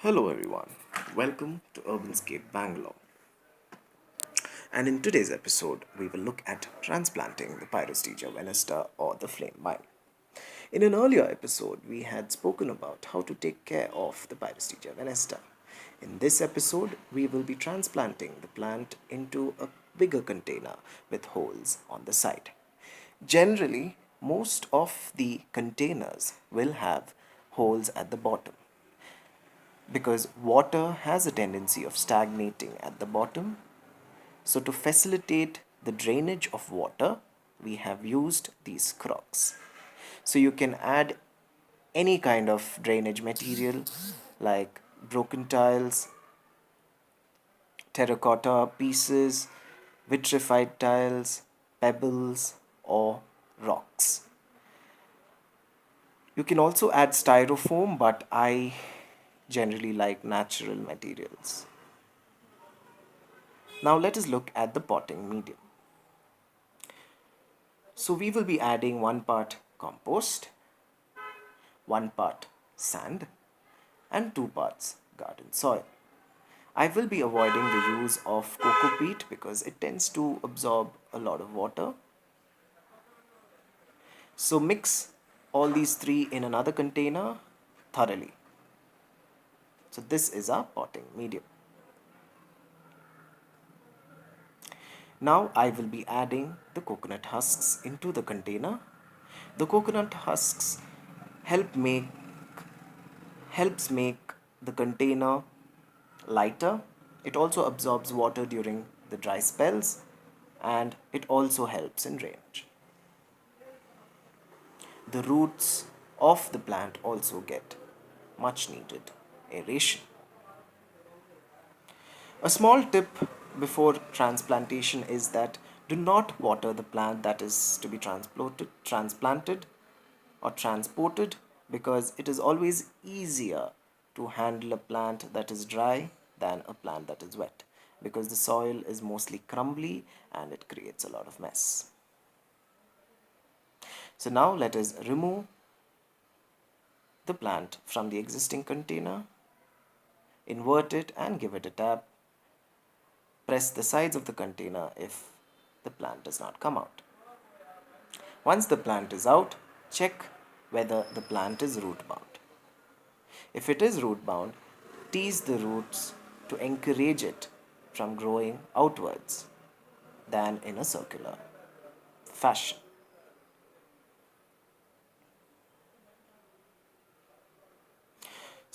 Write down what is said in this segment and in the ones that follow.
Hello everyone, welcome to Urbanscape Bangalore. And in today's episode, we will look at transplanting the Pyrostegia Venusta or the flame vine. In an earlier episode, we had spoken about how to take care of the Pyrostegia Venusta. In this episode, we will be transplanting the plant into a bigger container with holes on the side. Generally, most of the containers will have holes at the bottom because water has a tendency of stagnating at the bottom. So to facilitate the drainage of water, we have used these crocks. So you can add any kind of drainage material like broken tiles, terracotta pieces, vitrified tiles, pebbles, or rocks. You can also add styrofoam, but I generally like natural materials. Now let us look at the potting medium. So we will be adding 1 part compost, 1 part sand, and 2 parts garden soil. I will be avoiding the use of coco peat because it tends to absorb a lot of water. So mix all these three in another container thoroughly. So this is our potting medium. Now I will be adding the coconut husks into the container. The coconut husks help make helps make the container lighter. It also absorbs water during the dry spells and it also helps in drainage. The roots of the plant also get much needed aeration. A small tip before transplantation is that do not water the plant that is to be transplanted or transported because it is always easier to handle a plant that is dry than a plant that is wet because the soil is mostly crumbly and it creates a lot of mess. So now let us remove the plant from the existing container, invert it and give it a tap. Press the sides of the container if the plant does not come out. Once the plant is out, check whether the plant is root bound. If it is root bound, tease the roots to encourage it from growing outwards than in a circular fashion.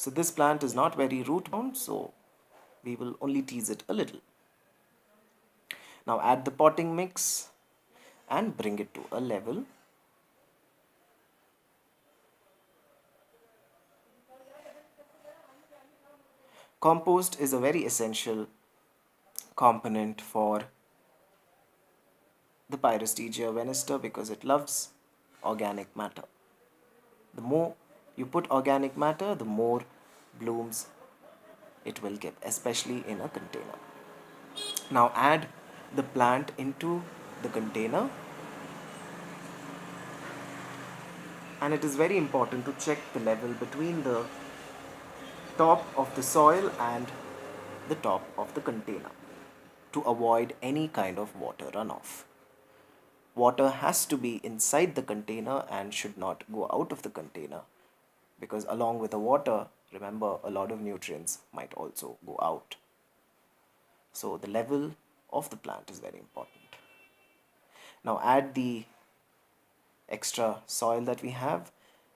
So this plant is not very root bound, so we will only tease it a little. Now add the potting mix and bring it to a level. Compost is a very essential component for the Pyrostegia Venusta because it loves organic matter. The more you put organic matter, the more blooms it will give, especially in a container. Now add the plant into the container, and it is very important to check the level between the top of the soil and the top of the container to avoid any kind of water runoff. Water has to be inside the container and should not go out of the container because along with the water, remember, a lot of nutrients might also go out. So the level of the plant is very important. Now add the extra soil that we have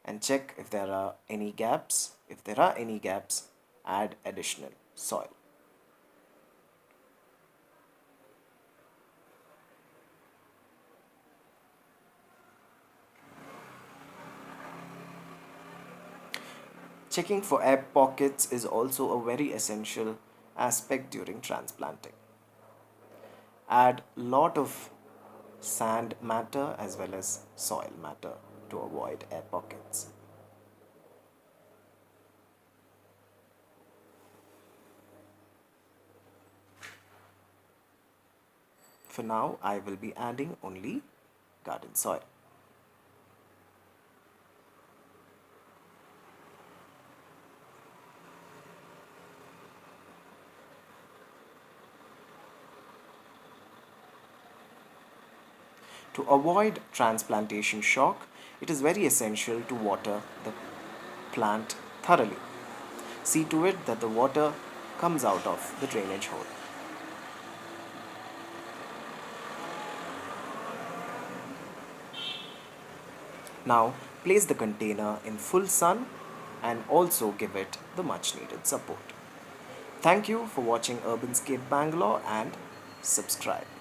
and check if there are any gaps. If there are any gaps, add additional soil. Checking for air pockets is also a very essential aspect during transplanting. Add lot of sand matter as well as soil matter to avoid air pockets. For now, I will be adding only garden soil. To avoid transplantation shock, it is very essential to water the plant thoroughly. See to it that the water comes out of the drainage hole. Now, place the container in full sun and also give it the much needed support. Thank you for watching Urbanscape Bangalore and subscribe.